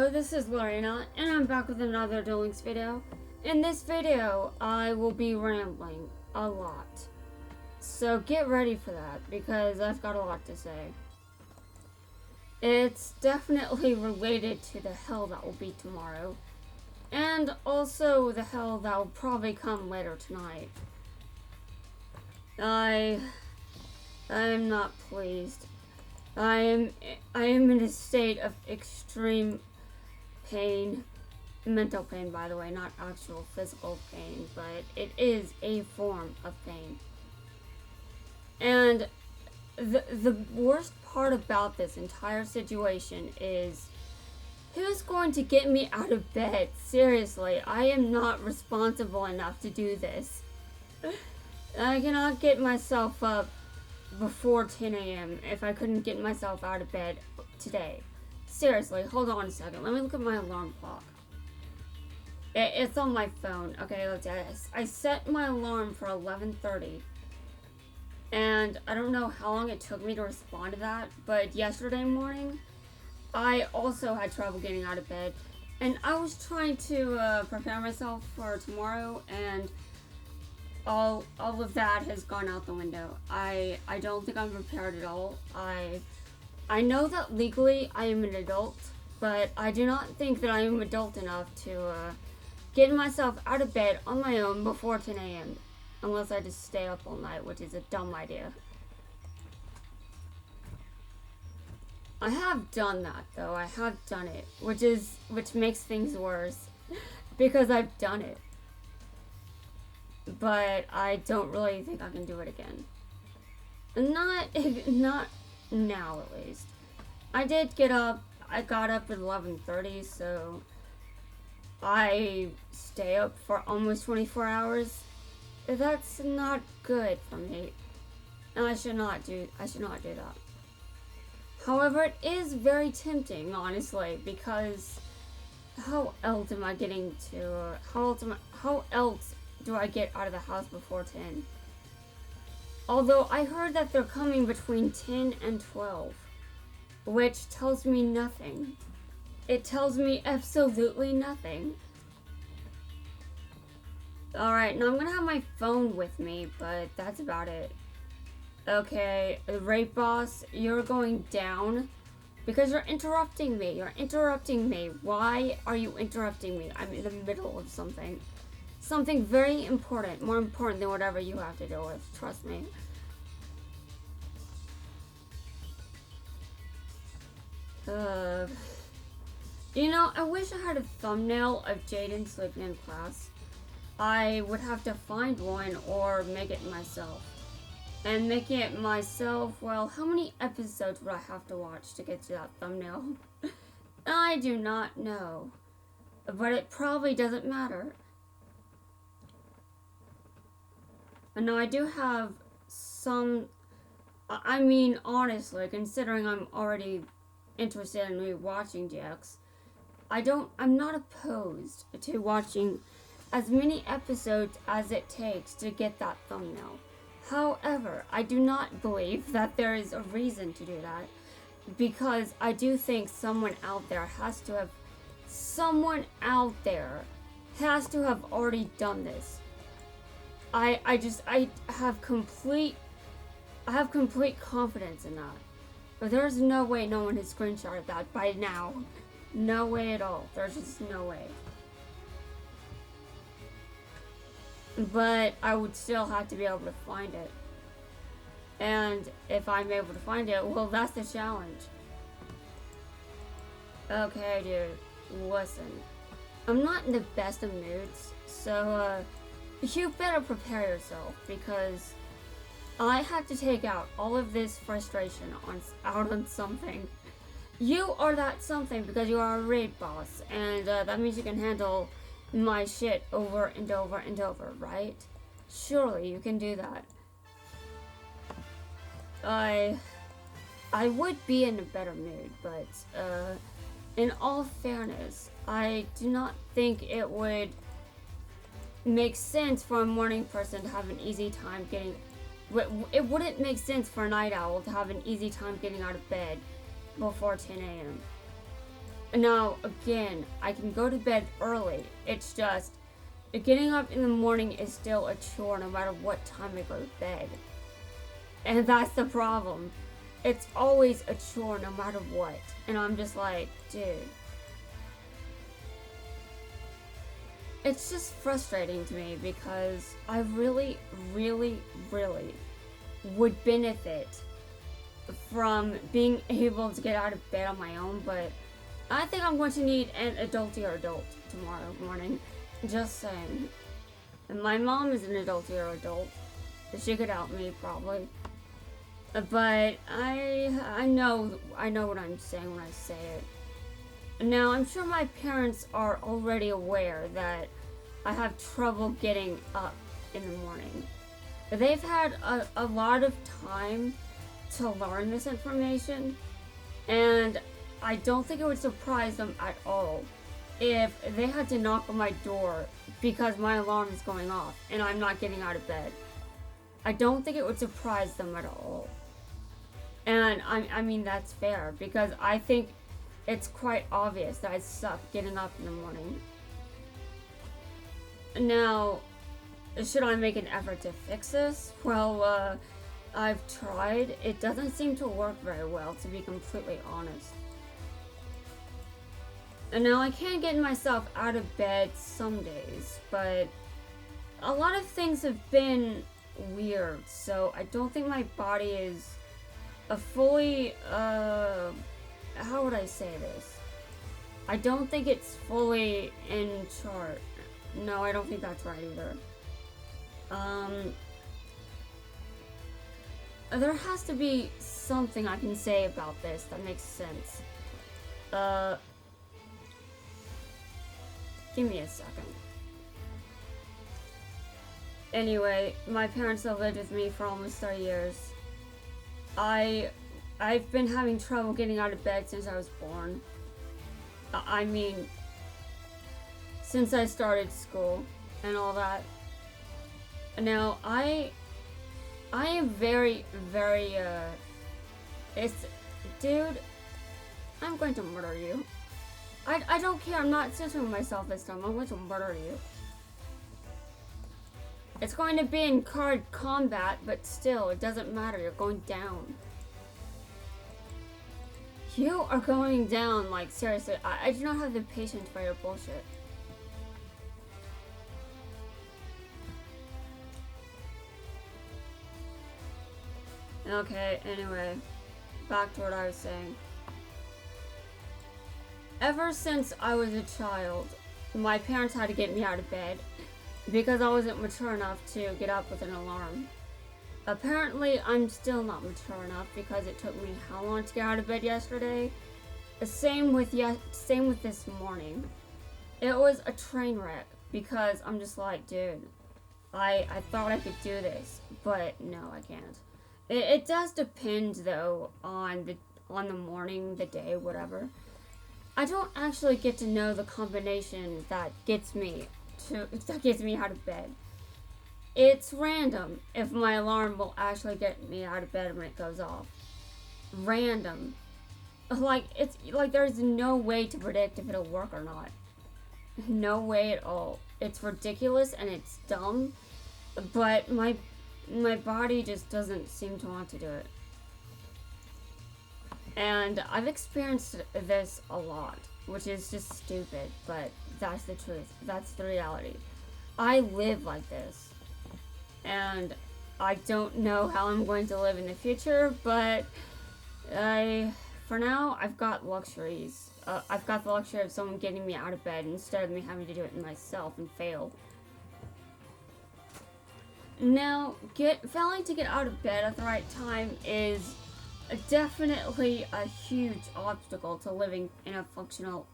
Hello, this is Lorena, and I'm back with another Duel Links video. In this video, I will be rambling a lot. So get ready for that, because I've got a lot to say. It's definitely related to the hell that will be tomorrow, and also the hell that will probably come later tonight. I am not pleased. I am in a state of extreme pain, mental pain, by the way, not actual physical pain, but it is a form of pain. And the worst part about this entire situation is, who's going to get me out of bed? Seriously, I am not responsible enough to do this. I cannot get myself up before 10 a.m. if I couldn't get myself out of bed today. Seriously, hold on a second. Let me look at my alarm clock. It's on my phone. Okay, let's see. I set my alarm for 11:30. And I don't know how long it took me to respond to that, but yesterday morning, I also had trouble getting out of bed. And I was trying to prepare myself for tomorrow, and all of that has gone out the window. I don't think I'm prepared at all. I know that legally I am an adult, but I do not think that I am adult enough to get myself out of bed on my own before 10 a.m. Unless I just stay up all night, which is a dumb idea. I have done that though. I have done it, which makes things worse because I've done it. But I don't really think I can do it again. Not now, at least. I did get up. I got up at 11:30, so I stay up for almost 24 hours. That's not good for me, and I should not do that. However, it is very tempting, honestly, because how else am I getting to? How else do I get out of the house before 10? Although I heard that they're coming between 10 and 12, which tells me nothing. It tells me absolutely nothing. Alright, now I'm gonna have my phone with me, but that's about it. Okay, rape boss, you're going down because you're interrupting me. You're interrupting me. Why are you interrupting me? I'm in the middle of something. Something very important, more important than whatever you have to deal with, trust me. You know, I wish I had a thumbnail of Jaden sleeping in class. I would have to find one or make it myself. And making it myself, well, how many episodes would I have to watch to get to that thumbnail? I do not know. But it probably doesn't matter. And now I do have some, I mean, honestly, considering I'm already interested in rewatching GX, I'm not opposed to watching as many episodes as it takes to get that thumbnail. However, I do not believe that there is a reason to do that, because I do think someone out there has to have already done this. I have complete confidence in that. But there's no way no one has screenshotted that by now. No way at all. There's just no way. But I would still have to be able to find it. And if I'm able to find it, well, that's the challenge. Okay, dude, listen. I'm not in the best of moods, so you better prepare yourself, because I have to take out all of this frustration out on something. You are that something because you are a raid boss, and that means you can handle my shit over and over and over, right? Surely you can do that. I would be in a better mood, but in all fairness, I do not think it would make sense for a morning person to have an easy time getting. It wouldn't make sense for a night owl to have an easy time getting out of bed before 10 a.m. Now, again, I can go to bed early. It's just getting up in the morning is still a chore no matter what time I go to bed. And that's the problem. It's always a chore no matter what. And I'm just like, dude. It's just frustrating to me because I really, really, really would benefit from being able to get out of bed on my own, but I think I'm going to need an adultier adult tomorrow morning. Just saying. And my mom is an adultier adult. She could help me probably. But I know what I'm saying when I say it. Now, I'm sure my parents are already aware that I have trouble getting up in the morning. They've had a lot of time to learn this information, and I don't think it would surprise them at all if they had to knock on my door because my alarm is going off and I'm not getting out of bed. I don't think it would surprise them at all. And I mean, that's fair because I think it's quite obvious that I suck getting up in the morning. Now, should I make an effort to fix this? Well, I've tried. It doesn't seem to work very well, to be completely honest. And now I can get myself out of bed some days, but a lot of things have been weird, so I don't think my body is a fully, how would I say this? I don't think it's fully in chart. No, I don't think that's right either. There has to be something I can say about this that makes sense. Give me a second. Anyway, my parents have lived with me for almost 30 years. I've been having trouble getting out of bed since I was born. I mean, since I started school and all that. Now, I am very, very, dude, I'm going to murder you. I don't care, I'm not censoring myself this time, I'm going to murder you. It's going to be in card combat, but still, it doesn't matter, you're going down. You are going down, like, seriously, I do not have the patience for your bullshit. Okay, anyway, back to what I was saying. Ever since I was a child, my parents had to get me out of bed because I wasn't mature enough to get up with an alarm. Apparently, I'm still not mature enough because it took me how long to get out of bed yesterday? Same with this morning. It was a train wreck because I'm just like, dude, I thought I could do this, but no, I can't. It does depend though on the morning, the day, whatever. I don't actually get to know the combination that gets me out of bed. It's random if my alarm will actually get me out of bed when it goes off. Random. It's like there's no way to predict if it'll work or not. No way at all. It's ridiculous and it's dumb, but my body just doesn't seem to want to do it. And I've experienced this a lot, which is just stupid, but that's the truth. That's the reality. I live like this. And I don't know how I'm going to live in the future, but for now, I've got luxuries. I've got the luxury of someone getting me out of bed instead of me having to do it myself and fail. Now, failing to get out of bed at the right time is definitely a huge obstacle to living in a functional...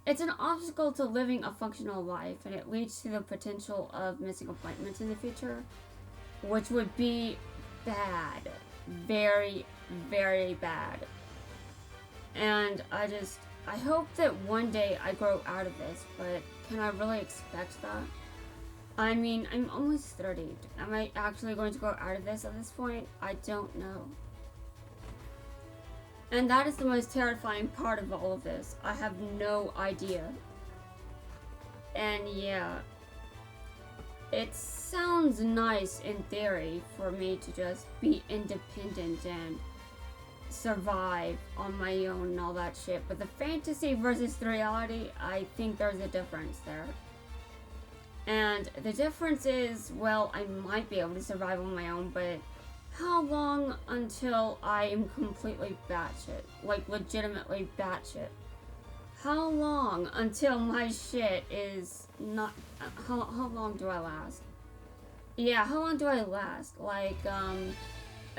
It's an obstacle to living a functional life, and it leads to the potential of missing appointments in the future, which would be bad. Very, very bad. And I hope that one day I grow out of this, but can I really expect that? I mean, I'm almost 30. Am I actually going to grow out of this at this point? I don't know. And that is the most terrifying part of all of this. I have no idea. And yeah, it sounds nice in theory for me to just be independent and survive on my own and all that shit. But the fantasy versus the reality, I think there's a difference there. And the difference is, well, I might be able to survive on my own, but how long until I am completely batshit? Like, legitimately batshit. How long until my shit is not... How long do I last? Yeah, how long do I last? Like,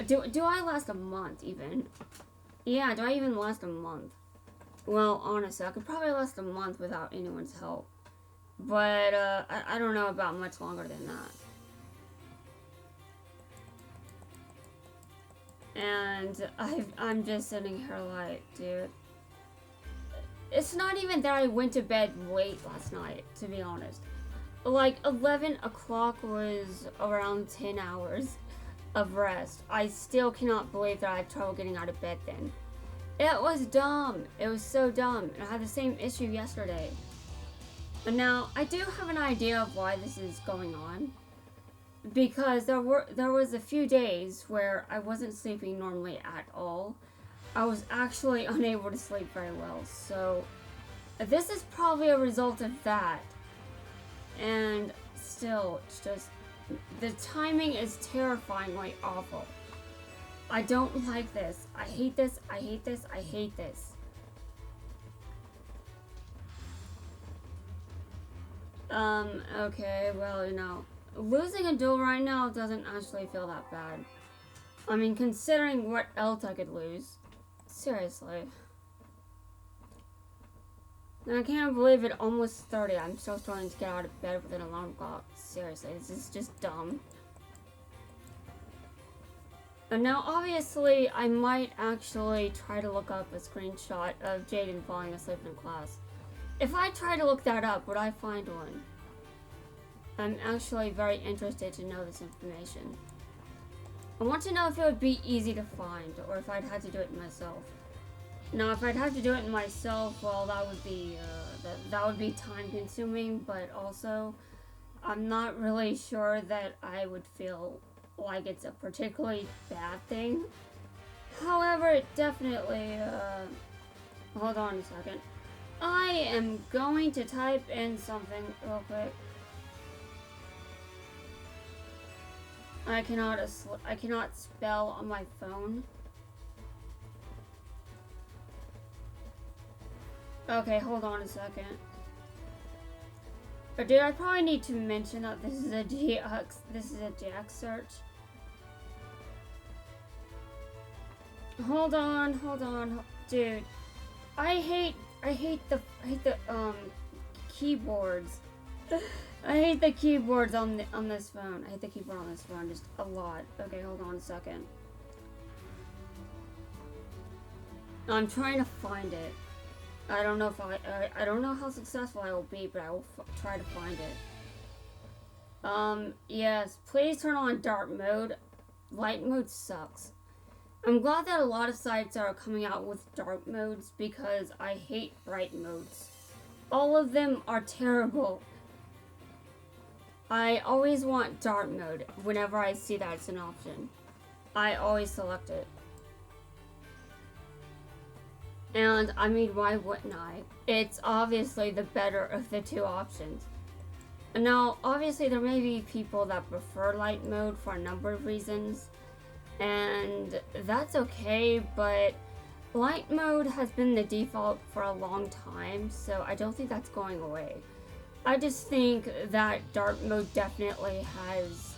do I last a month, even? Yeah, do I even last a month? Well, honestly, I could probably last a month without anyone's help. But, I don't know about much longer than that. And I'm just sitting here like, dude. It's not even that I went to bed late last night, to be honest. Like, 11 o'clock was around 10 hours of rest. I still cannot believe that I had trouble getting out of bed then. It was dumb. It was so dumb. And I had the same issue yesterday. And now, I do have an idea of why this is going on. Because there was a few days where I wasn't sleeping normally at all. I was actually unable to sleep very well. So, this is probably a result of that. And still, it's just... The timing is terrifyingly awful. I don't like this. I hate this. I hate this. I hate this. Okay, well, you know, losing a duel right now doesn't actually feel that bad. I mean, considering what else I could lose. Seriously. And I can't believe it, almost 30. I'm still starting to get out of bed with an alarm clock. Seriously, this is just dumb. And now, obviously, I might actually try to look up a screenshot of Jaden falling asleep in class. If I try to look that up, would I find one? I'm actually very interested to know this information. I want to know if it would be easy to find, or if I'd have to do it myself. Now, if I'd have to do it myself, well, that would be time-consuming, but also, I'm not really sure that I would feel like it's a particularly bad thing. However, it definitely, hold on a second. I am going to type in something real quick. I cannot spell on my phone. Okay, hold on a second. Or dude, I probably need to mention that this is a GX search. Hold on, dude. I hate the keyboards. I hate the keyboards on this phone. I hate the keyboard on this phone just a lot. Okay, hold on a second. I'm trying to find it. I don't know if I don't know how successful I will be, but I will try to find it. Yes, please turn on dark mode. Light mode sucks. I'm glad that a lot of sites are coming out with dark modes because I hate bright modes. All of them are terrible. I always want dark mode whenever I see that it's an option. I always select it. And, I mean, why wouldn't I? It's obviously the better of the two options. Now, obviously there may be people that prefer light mode for a number of reasons. And that's okay, but light mode has been the default for a long time, so I don't think that's going away. I just think that dark mode definitely has,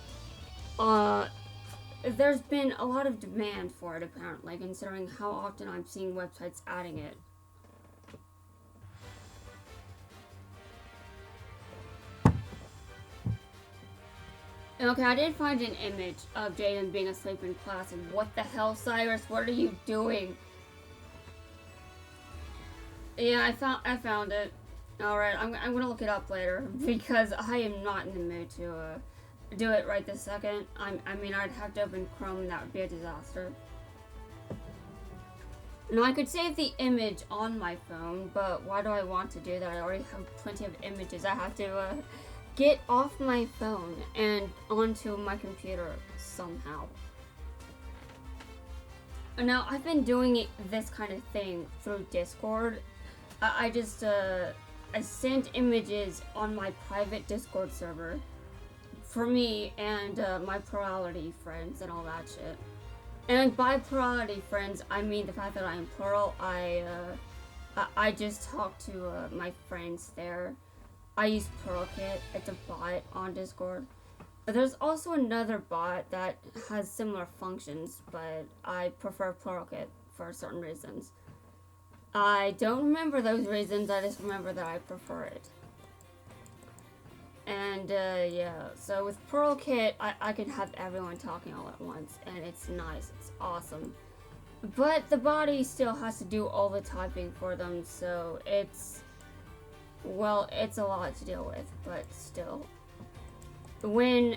there's been a lot of demand for it apparently, considering how often I'm seeing websites adding it. Okay, I did find an image of Jaden being asleep in class, and what the hell, Cyrus? What are you doing? Yeah, I found it. Alright, I'm gonna look it up later, because I am not in the mood to do it right this second. I mean, I'd have to open Chrome, and that would be a disaster. Now I could save the image on my phone, but why do I want to do that? I already have plenty of images. I have to get off my phone and onto my computer somehow. Now I've been doing this kind of thing through Discord. I just I sent images on my private Discord server for me and my plurality friends and all that shit. And by plurality friends, I mean the fact that I'm plural. I just talk to my friends there. I use PluralKit. It's a bot on Discord. But there's also another bot that has similar functions, but I prefer PluralKit for certain reasons. I don't remember those reasons, I just remember that I prefer it. And yeah, so with PluralKit, I can have everyone talking all at once, and it's nice, it's awesome. But the body still has to do all the typing for them, so it's, well, it's a lot to deal with, but still. When,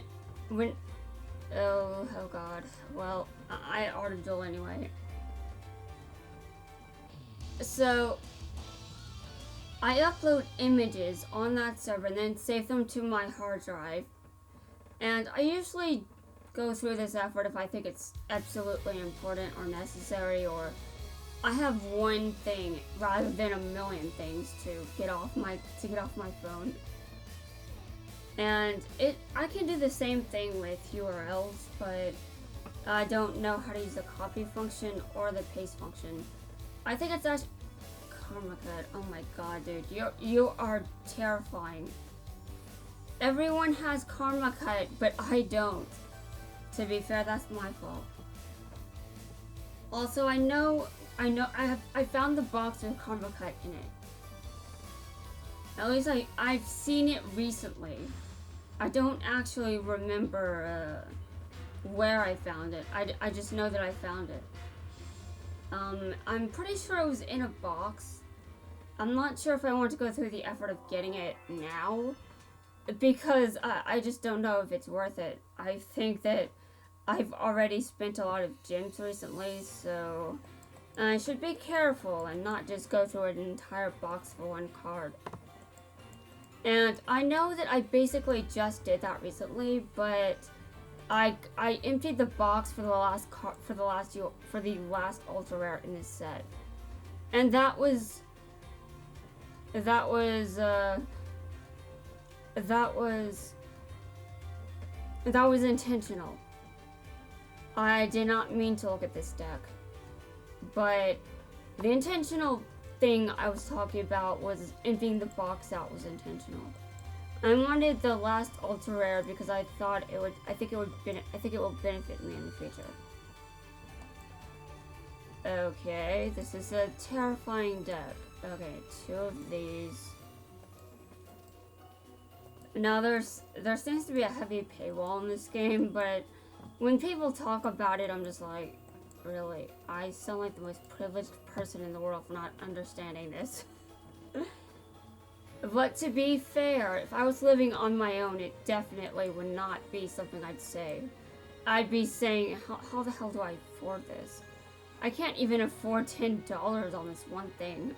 oh god, well, I already do anyway. So, I upload images on that server and then save them to my hard drive. And I usually go through this effort if I think it's absolutely important or necessary, or I have one thing rather than a million things to get off my phone. And I can do the same thing with URLs, but I don't know how to use the copy function or the paste function. I think it's actually KarmaCut. Oh my god, dude, you are terrifying. Everyone has KarmaCut, but I don't. To be fair, that's my fault. Also, I found the box with KarmaCut in it. At least I've seen it recently. I don't actually remember where I found it. I just know that I found it. I'm pretty sure it was in a box. I'm not sure if I want to go through the effort of getting it now, because I just don't know if it's worth it. I think that I've already spent a lot of gems recently, so I should be careful and not just go through an entire box for one card. And I know that I basically just did that recently, but I emptied the box for the last ultra rare in this set, and that was intentional. I did not mean to look at this deck, but the intentional thing I was talking about was emptying the box out was intentional. I wanted the last ultra rare because I thought it would. I think it will benefit me in the future. Okay, this is a terrifying deck. Okay, 2 of these. Now there seems to be a heavy paywall in this game, but when people talk about it, I'm just like, really? I sound like the most privileged person in the world for not understanding this. But to be fair, if I was living on my own, it definitely would not be something I'd say. I'd be saying, how the hell do I afford this? I can't even afford $10 on this one thing.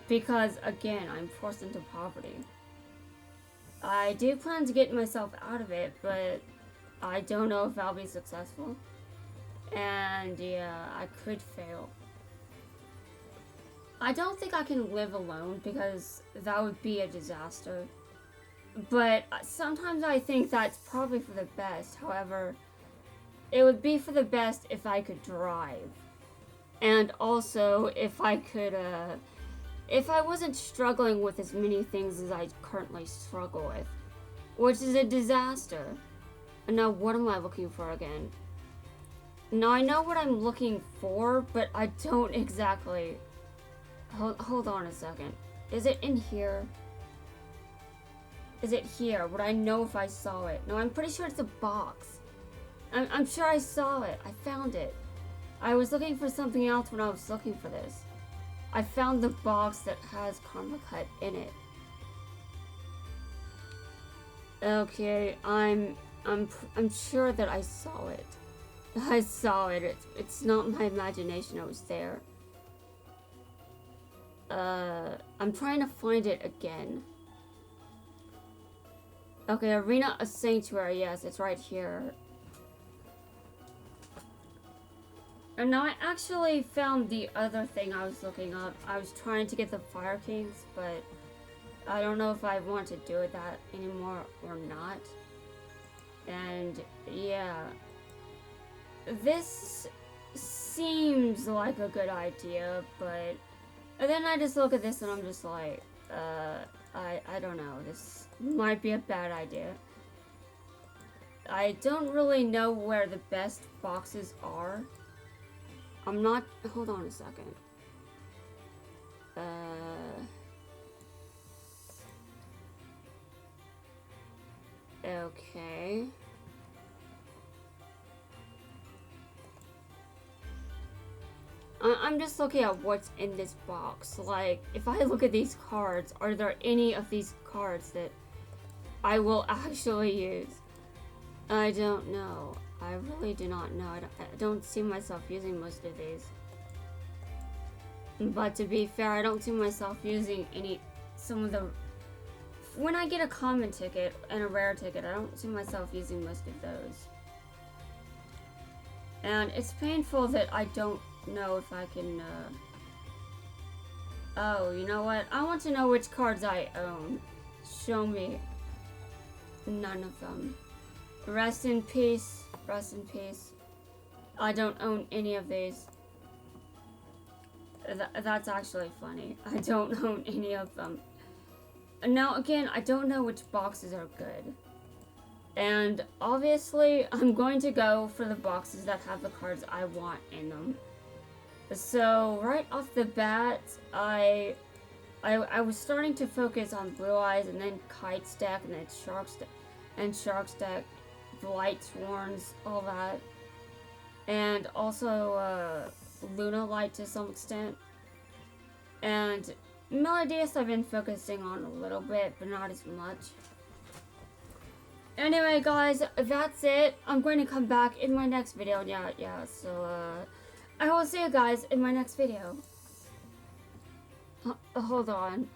Because, again, I'm forced into poverty. I do plan to get myself out of it, but I don't know if I'll be successful. And yeah, I could fail. I don't think I can live alone because that would be a disaster. But sometimes I think that's probably for the best. However, it would be for the best if I could drive. And also if I could, if I wasn't struggling with as many things as I currently struggle with. Which is a disaster. And now what am I looking for again? Now I know what I'm looking for, but I don't exactly... Hold on a second. Is it in here? Is it here? Would I know if I saw it? No, I'm pretty sure it's a box. I'm sure I saw it. I found it. I was looking for something else when I was looking for this. I found the box that has KarmaCut in it. Okay, I'm sure that I saw it. I saw it. It's not my imagination. It was there. I'm trying to find it again. Okay, Arena of Sanctuary. Yes, it's right here. And now I actually found the other thing I was looking up. I was trying to get the Fire Kings, but I don't know if I want to do that anymore or not. And yeah, this seems like a good idea, but then I just look at this and I'm just like, I don't know. This might be a bad idea. I don't really know where the best boxes are. I'm not. Hold on a second. Okay. I'm just looking at what's in this box. Like, if I look at these cards, are there any of these cards that I will actually use? I don't know. I really do not know. I don't see myself using most of these. But to be fair, I don't see myself using some of the... When I get a common ticket and a rare ticket, I don't see myself using most of those. And it's painful that I don't know if I can, Oh, you know what? I want to know which cards I own. Show me. None of them. Rest in peace. Rest in peace. I don't own any of these. That's actually funny. I don't own any of them. Now, again, I don't know which boxes are good. And obviously, I'm going to go for the boxes that have the cards I want in them. So, right off the bat, I was starting to focus on Blue Eyes, and then Kite's deck, and then Shark's deck, Blight Sworns, all that. And also, Luna Light to some extent. And Melodious I've been focusing on a little bit, but not as much. Anyway, guys, that's it. I'm going to come back in my next video. Yeah, so, I will see you guys in my next video. Hold on.